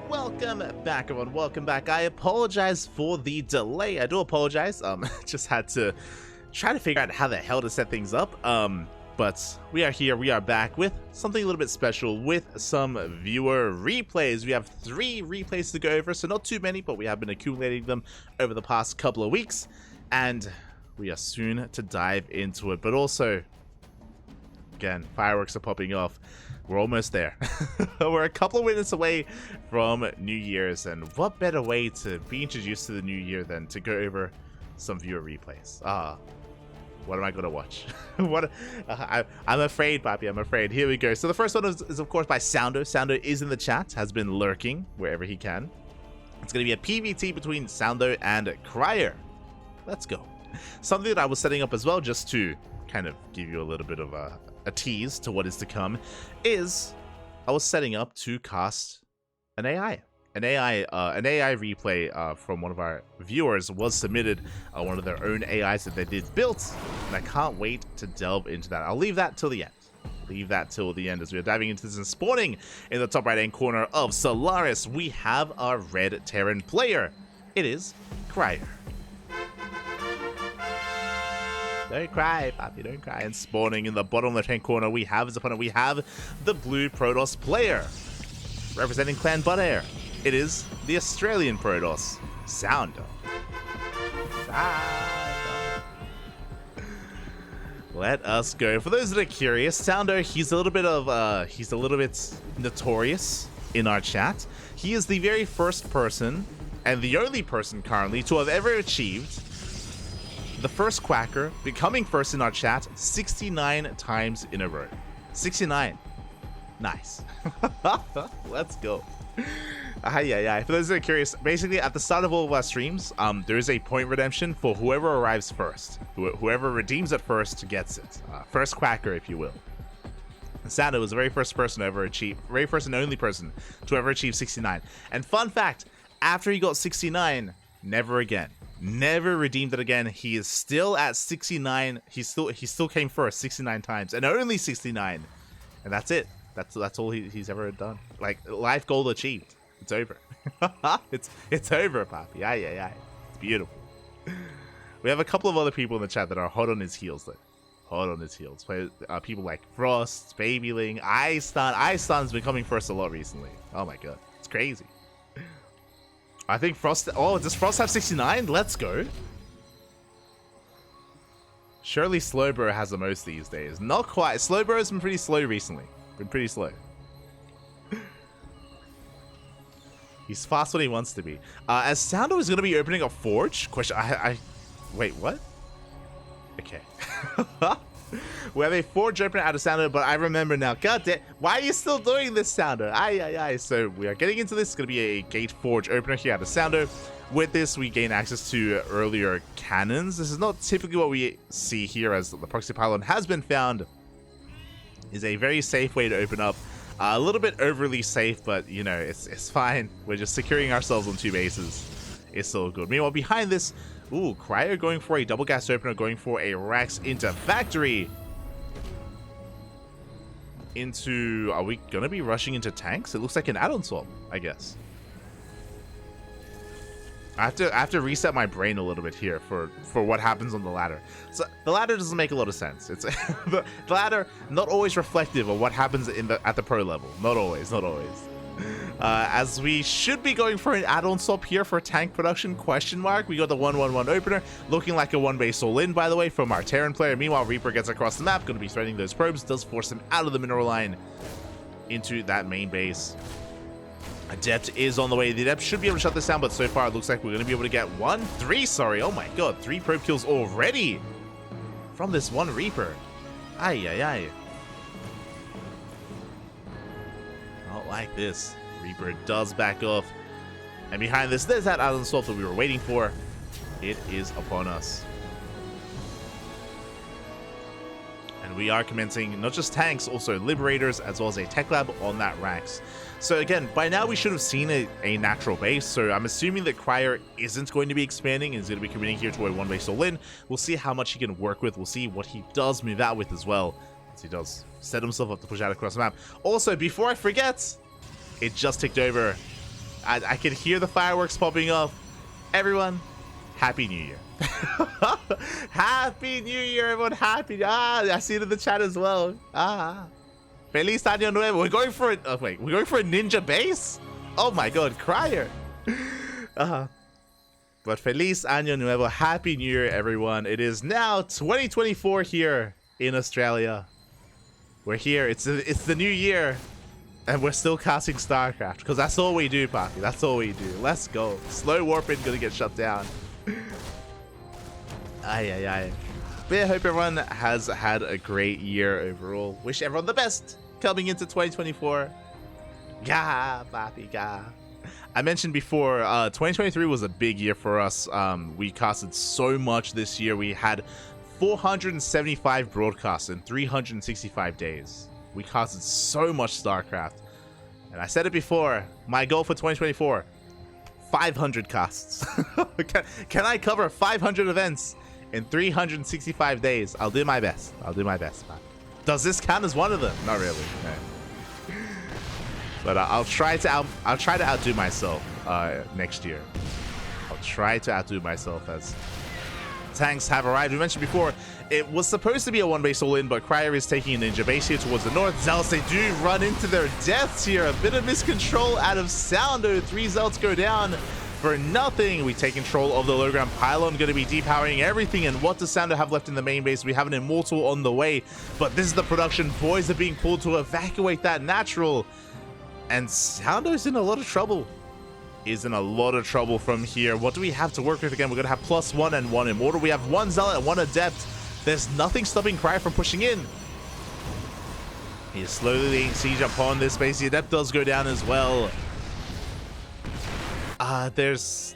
Welcome back, everyone. Welcome back. I apologize for the delay. I do apologize. Just had to try to figure out how the hell to set things up. But we are here. We are back with something a little bit special, with some viewer replays. We have 3 replays to go over, so not too many, but we have been accumulating them over the past couple of weeks, and we are soon to dive into it. But also, again, fireworks are popping off. We're almost there. We're a couple of minutes away from New Year's, and what better way to be introduced to the new year than to go over some viewer replays? What am I gonna watch? I'm afraid, Papi, I'm afraid. Here we go. So the first one is of course by Saundo. Saundo is in the chat, has been lurking wherever he can. It's gonna be a PvT between Saundo and CryeR. Let's go. Something that I was setting up as well, just to kind of give you a little bit of a tease to what is to come, is I was setting up to cast an AI. An AI replay from one of our viewers was submitted, one of their own AIs that they did built, and I can't wait to delve into that. I'll leave that till the end. Leave that till the end as we are diving into this and spawning in the top right hand corner of Solaris. We have our red Terran player. It is CryeR. Don't cry, Papi, don't cry. And spawning in the bottom left-hand corner, we have his opponent. We have the blue Protoss player. Representing Clan Buttair, it is the Australian Protoss, Saundo. Let us go. For those that are curious, Saundo, he's a little bit notorious in our chat. He is the very first person, and the only person currently, to have ever achieved the first quacker, becoming first in our chat 69 times in a row. 69. Nice. Let's go. For those that are curious, basically at the start of all of our streams, there is a point redemption for whoever arrives first. Whoever redeems it first gets it. First quacker, if you will. Saundo was the very first person to ever achieve, very first and only person to ever achieve 69. And fun fact, after he got 69, never again. Never redeemed it again. He is still at 69. He still came first 69 times, and only 69. And that's it. That's all he's ever done. Like, life goal achieved. It's over. it's over, Papi. It's beautiful. We have a couple of other people in the chat that are hot on his heels, though. Hot on his heels. People like Frost, Babyling, Icestan's been coming first a lot recently. Oh my god, it's crazy. I think Frost... Oh, does Frost have 69? Let's go. Surely Slowbro has the most these days. Not quite. Slowbro's been pretty slow recently. Been pretty slow. He's fast when he wants to be. As Saundo is going to be opening a forge? Question. Wait, what? Okay. We have a forge opener out of Saundo, but I remember now. God damn, why are you still doing this, Saundo? So we are getting into this. It's going to be a gate forge opener here out of Saundo. With this, we gain access to earlier cannons. This is not typically what we see here, as the proxy pylon has been found. Is a very safe way to open up. A little bit overly safe, but you know, it's fine. We're just securing ourselves on 2 bases. It's all good. Meanwhile, behind this, ooh, CryeR going for a double gas opener, going for a Rax into factory. Are we gonna be rushing into tanks? It looks like an add-on swap, I guess. I have to reset my brain a little bit here for what happens on the ladder. So the ladder doesn't make a lot of sense. It's the ladder not always reflective of what happens at the pro level. Not always. As we should be going for an add-on swap here for tank production, question mark. We got the 1-1-1 opener, looking like a 1-base all-in, by the way, from our Terran player. Meanwhile, Reaper gets across the map, going to be threading those probes, does force him out of the mineral line into that main base. Adept is on the way. The Adept should be able to shut this down, but so far it looks like we're going to be able to get 3, sorry. Oh my god, 3 probe kills already from this one Reaper. Not like this. Reaper does back off. And behind this, there's that add-on swap that we were waiting for. It is upon us. And we are commencing not just tanks, also Liberators, as well as a tech lab on that Rax. So again, by now we should have seen a natural base, so I'm assuming that CryeR isn't going to be expanding and is going to be committing here to a 1-base all-in. We'll see how much he can work with. We'll see what he does move out with as well, as he does set himself up to push out across the map. Also, before I forget, it just ticked over I can hear the fireworks popping off. Everyone, Happy New Year. Happy New Year, everyone. I see it in the chat as well. Feliz Año Nuevo. We're going for it. Oh, wait. We're going for a ninja base? Oh my god, CryeR. But Feliz Año Nuevo. Happy New Year, everyone. It is now 2024 here in Australia. We're here. It's the new year. And we're still casting StarCraft. Because that's all we do, Papi. That's all we do. Let's go. Slow warping gonna get shut down. Ay. But I hope everyone has had a great year overall. Wish everyone the best coming into 2024. Gah, Papi, gah. I mentioned before, 2023 was a big year for us. We casted so much this year. We had 475 broadcasts in 365 days. We casted so much StarCraft. And I said it before, my goal for 2024, 500 casts. Can I cover 500 events in 365 days? I'll do my best. I'll do my best, man. Does this count as one of them? Not really. No. But I'll try to outdo myself next year. I'll try to outdo myself as tanks have arrived. We mentioned before, it was supposed to be a one-base all-in, but CryeR is taking a ninja base here towards the north. Zealots, they do run into their deaths here. A bit of miscontrol out of Saundo. 3 Zealots go down for nothing. We take control of the low ground pylon, going to be depowering everything. And what does Saundo have left in the main base? We have an Immortal on the way, but this is the production. Boys are being pulled to evacuate that natural. And Soundo's in a lot of trouble. Is in a lot of trouble from here. What do we have to work with again? We're going to have +1 and 1 Immortal. We have 1 Zealot and 1 Adept. There's nothing stopping CryeR from pushing in. He is slowly laying siege upon this base. The Adept does go down as well. There's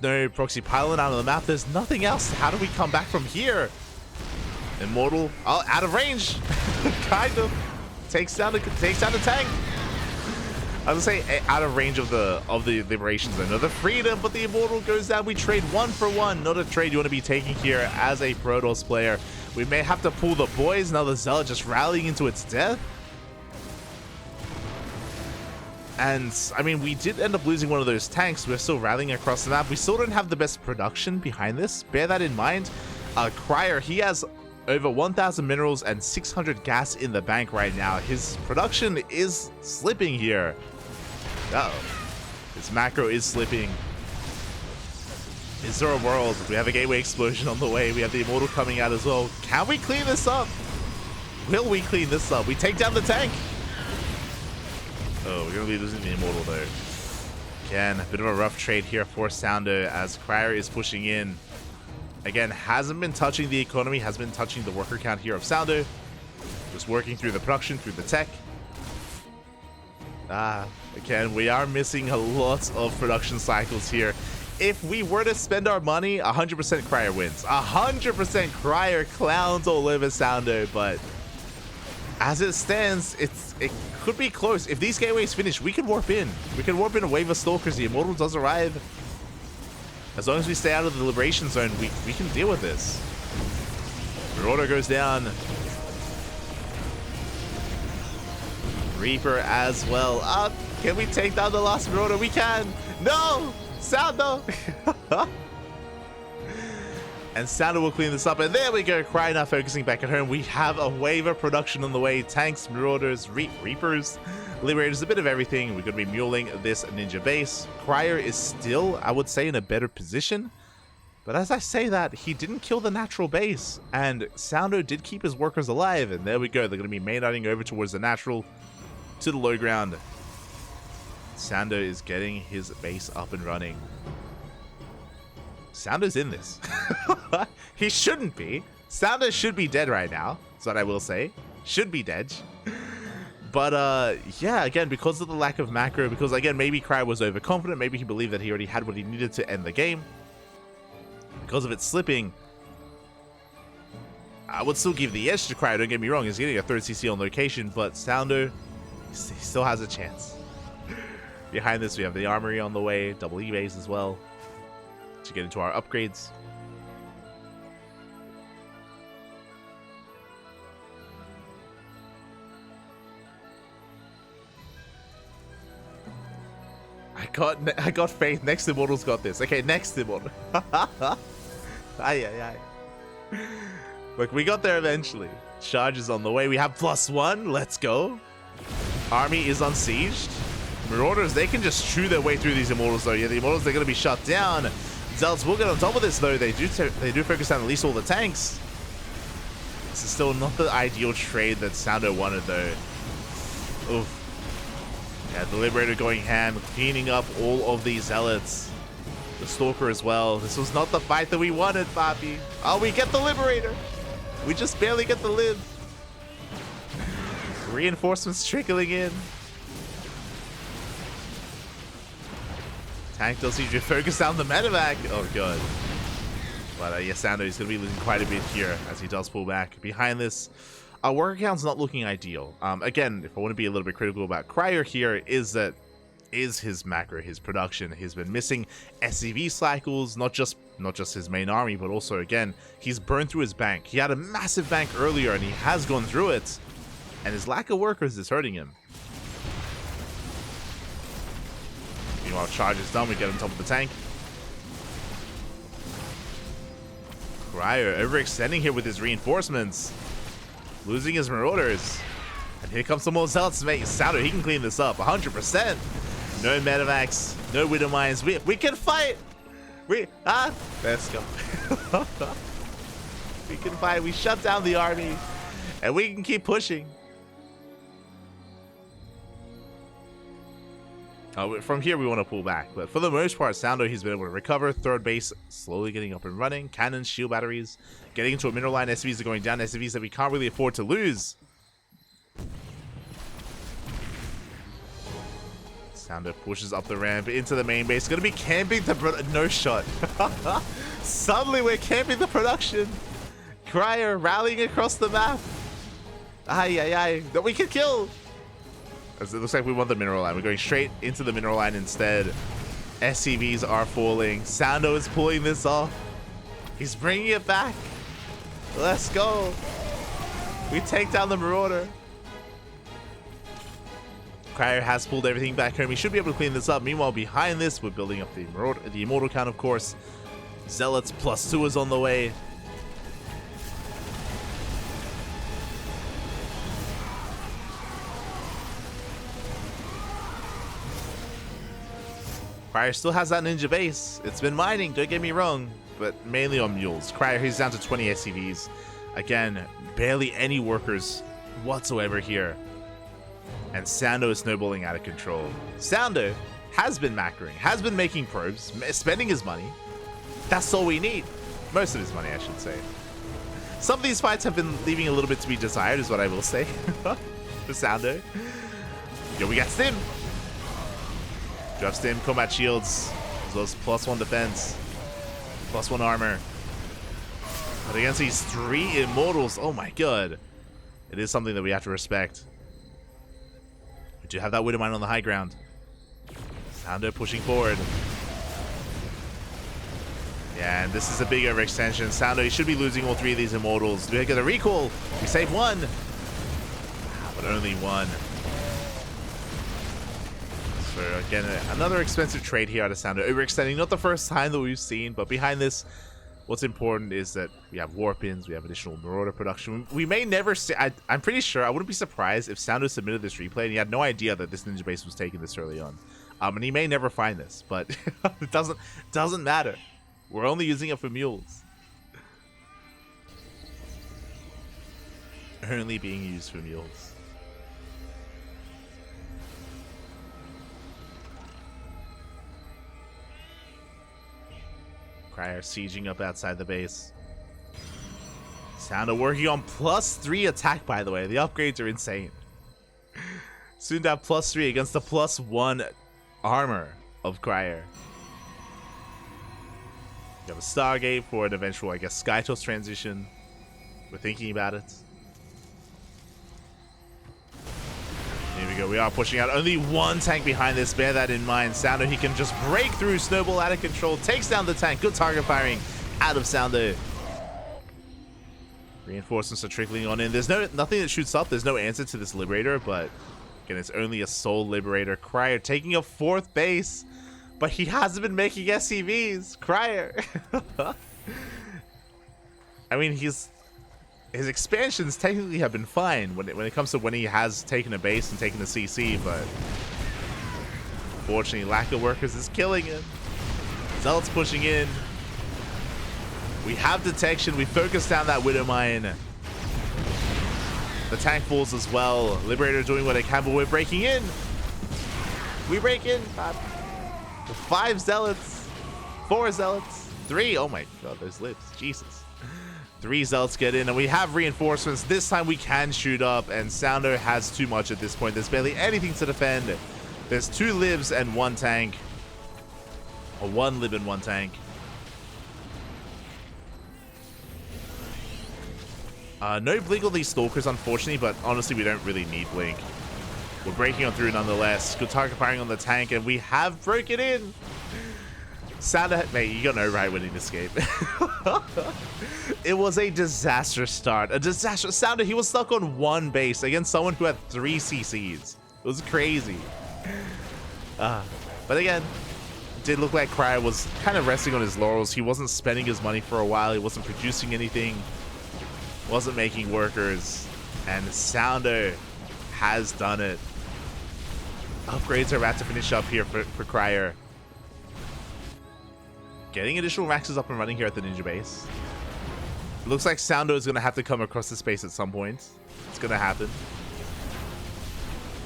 no proxy pylon out of the map. There's nothing else. How do we come back from here? Immortal, out of range. Kind of. Takes down the tank. I was gonna say out of range of the liberation zone. The freedom, but the Immortal goes down. We trade 1 for 1. Not a trade you want to be taking here as a Protoss player. We may have to pull the boys. Now the Zealot just rallying into its death. And I mean, we did end up losing one of those tanks. We're still rallying across the map. We still don't have the best production behind this. Bear that in mind. CryeR, he has over 1,000 minerals and 600 gas in the bank right now. His production is slipping here. Uh-oh. His macro is slipping. Is there a world? We have a gateway explosion on the way. We have the Immortal coming out as well. Can we clean this up? Will we clean this up? We take down the tank. Oh, we're going to be losing the Immortal though. Again, a bit of a rough trade here for Saundo as CryeR is pushing in. Again, hasn't been touching the economy, has been touching the worker count here of Saundo. Just working through the production, through the tech. Again, we are missing a lot of production cycles here. If we were to spend our money, 100% CryeR wins. 100% CryeR clowns all over Saundo, but as it stands, it could be close. If these gateways finish, we can warp in. We can warp in a wave of Stalkers. The Immortal does arrive. As long as we stay out of the liberation zone, we can deal with this. Marauder goes down. Reaper as well. Can we take down the last Marauder? We can. No! Saundo! And Saundo will clean this up. And there we go. CryeR now focusing back at home. We have a wave of production on the way. Tanks, Marauders, Reapers, Liberators, a bit of everything. We're going to be muling this ninja base. CryeR is still, I would say, in a better position. But as I say that, he didn't kill the natural base. And Saundo did keep his workers alive. And there we go. They're going to be main-lighting over towards the natural, to the low ground. Saundo is getting his base up and running. Saundo's in this. He shouldn't be. Saundo should be dead right now. That's what I will say. Should be dead. But yeah, again, because of the lack of macro, because again, maybe CryeR was overconfident, maybe he believed that he already had what he needed to end the game. Because of it slipping, I would still give the edge to CryeR, don't get me wrong, he's getting a 3rd CC on location, but Saundo, he still has a chance. Behind this, we have the armory on the way, double E-base as well, to get into our upgrades. got faith. Next Immortal's got this. Okay, next Immortal. Aye. Look, we got there eventually. Charge is on the way. We have +1. Let's go. Army is unsieged. Marauders, they can just chew their way through these Immortals though. Yeah, the Immortals, they're going to be shut down. Zealots will get on top of this though. They do focus on at least all the tanks. This is still not the ideal trade that Saundo wanted though. Oof. Yeah, the Liberator going ham, cleaning up all of these Zealots. The Stalker as well. This was not the fight that we wanted, Papi. Oh, we get the Liberator. We just barely get the Lib. Reinforcements trickling in. Tank does need to focus down the medevac. Oh, God. But yes, Saundo is going to be losing quite a bit here as he does pull back. Behind this, our worker count's not looking ideal. Again, if I want to be a little bit critical about CryeR here, is his macro, his production. He's been missing SCV cycles, not just his main army, but also, again, he's burned through his bank. He had a massive bank earlier, and he has gone through it. And his lack of workers is hurting him. Meanwhile, charge is done. We get on top of the tank. CryeR overextending here with his reinforcements. Losing his Marauders. And here comes some more Zealots. Mate, Saundo, he can clean this up 100%. No medevacs, no Widow Mines. We can fight. Let's go. We can fight. We shut down the army. And we can keep pushing. From here, we want to pull back. But for the most part, Saundo, he's been able to recover. Third base, slowly getting up and running. Cannons, shield batteries. Getting into a mineral line. SCVs are going down. SCVs that we can't really afford to lose. Saundo pushes up the ramp into the main base. Going to be camping the... No shot. Suddenly, we're camping the production. CryeR rallying across the map. Aye. That we can kill. It looks like we want the mineral line. We're going straight into the mineral line instead. SCVs are falling. Saundo is pulling this off. He's bringing it back. Let's go. We take down the Marauder. CryeR has pulled everything back home. He should be able to clean this up. Meanwhile, behind this, we're building up the Immortal count, of course. Zealots +2 is on the way. CryeR still has that ninja base. It's been mining, don't get me wrong, but mainly on mules. CryeR, he's down to 20 SCVs. Again, barely any workers whatsoever here. And Saundo is snowballing out of control. Saundo has been macroing, has been making probes, spending his money. That's all we need. Most of his money, I should say. Some of these fights have been leaving a little bit to be desired, is what I will say. For Saundo. Yo, we got Stim. Drop Stim, combat shields, as well as +1 defense, +1 armor. But against these 3 Immortals, oh my god. It is something that we have to respect. We do have that Widow Mine on the high ground. Saundo pushing forward. Yeah, and this is a big overextension. Saundo, he should be losing all 3 of these Immortals. Do we get a recall? We save 1. But only 1. So again, another expensive trade here out of Saundo. Overextending, not the first time that we've seen, but behind this, what's important is that we have Warpins, we have additional Marauder production. We may never see, I'm pretty sure, I wouldn't be surprised if Saundo submitted this replay and he had no idea that this ninja base was taken this early on. And he may never find this, but it doesn't matter. We're only using it for mules. Only being used for mules. CryeR sieging up outside the base. Saundo working on +3 attack, by the way. The upgrades are insane. Soon to have +3 against the +1 armor of CryeR. You have a Stargate for an eventual, I guess, Skytos transition. We're thinking about it. Here we go. We are pushing out only 1 tank behind this. Bear that in mind. Saundo, he can just break through, snowball out of control, takes down the tank. Good target firing out of Saundo. Reinforcements are trickling on in. There's nothing that shoots up. There's no answer to this Liberator, but again, it's only a Soul Liberator. CryeR taking a 4th base. But he hasn't been making SCVs. CryeR. I mean, his expansions technically have been fine when it comes to when he has taken a base and taken a CC, but unfortunately, lack of workers is killing him. Zealot's pushing in. We have detection. We focus down that Widow Mine. The tank falls as well. Liberator doing what they can, but we're breaking in. We break in. 5 Zealots. 4 Zealots. 3. Oh my god, those lips. Jesus. 3 Zealots get in, and we have reinforcements. This time we can shoot up, and Saundo has too much at this point. There's barely anything to defend. There's 2 libs and 1 tank. Or 1 lib and 1 tank. No blink on these stalkers, unfortunately, but honestly, we don't really need blink. We're breaking on through nonetheless. Good target firing on the tank, and we have broken in. Saundo, mate, you got no right winning this game. It was a disastrous start. A disaster. Saundo, he was stuck on 1 base against someone who had 3 CCs. It was crazy. But again, it did look like CryeR was kind of resting on his laurels. He wasn't spending his money for a while. He wasn't producing anything. Wasn't making workers. And Saundo has done it. Upgrades are about to finish up here for CryeR. Getting additional maxes up and running here at the ninja base. It looks like Saundo is going to have to come across the space at some point. It's going to happen.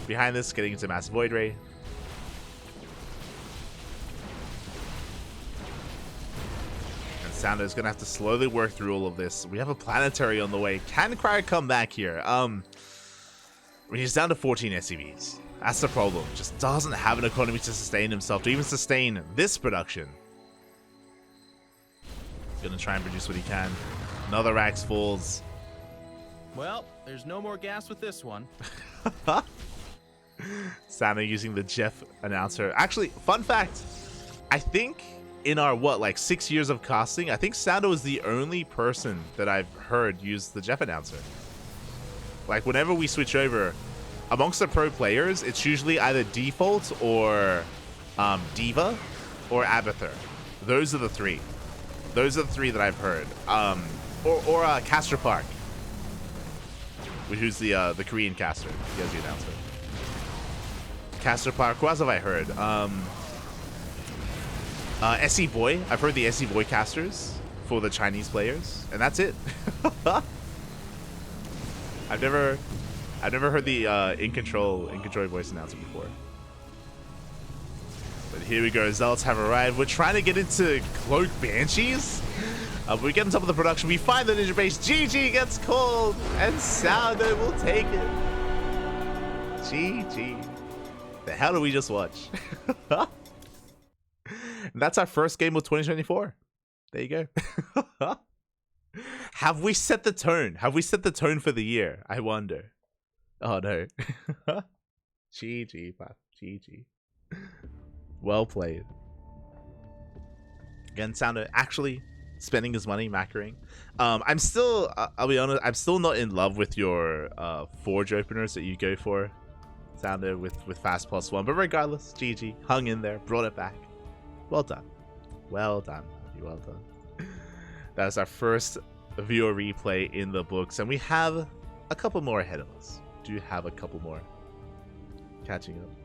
Behind this, getting into Massive Void Ray. And Saundo is going to have to slowly work through all of this. We have a planetary on the way. Can CryeR come back here? I mean, he's down to 14 SCVs. That's the problem. Just doesn't have an economy to sustain himself, to even sustain this production. Gonna try and produce what he can. Another Rax falls. Well, there's no more gas with this one. Saundo using the Jeff announcer. Actually, fun fact. I think in our, like 6 years of casting, I think Saundo is the only person that I've heard use the Jeff announcer. Like, whenever we switch over, amongst the pro players, it's usually either default or Diva or Abathur. Those are the 3. Those are the 3 that I've heard. Or Caster Park, who's the Korean caster. He has the announcer. Caster Park. Who else have I heard? SE Boy. I've heard the SE Boy casters for the Chinese players, and that's it. I've never heard the in control voice announcer before. But here we go. Zealots have arrived. We're trying to get into Cloak Banshees. We get on top of the production. We find the ninja base. GG gets called, and Saundo will take it. GG. The hell did we just watch? That's our first game of 2024. There you go. Have we set the tone? Have we set the tone for the year? I wonder. Oh no. GG, pal. GG. Well played. Again, Saundo actually spending his money macroing. I'm still, I'll be honest, I'm still not in love with your Forge openers that you go for, Saundo, with Fast +1. But regardless, GG, hung in there, brought it back. Well done. Well done. Well done. That is our first viewer replay in the books, and we have a couple more ahead of us. Do have a couple more catching up.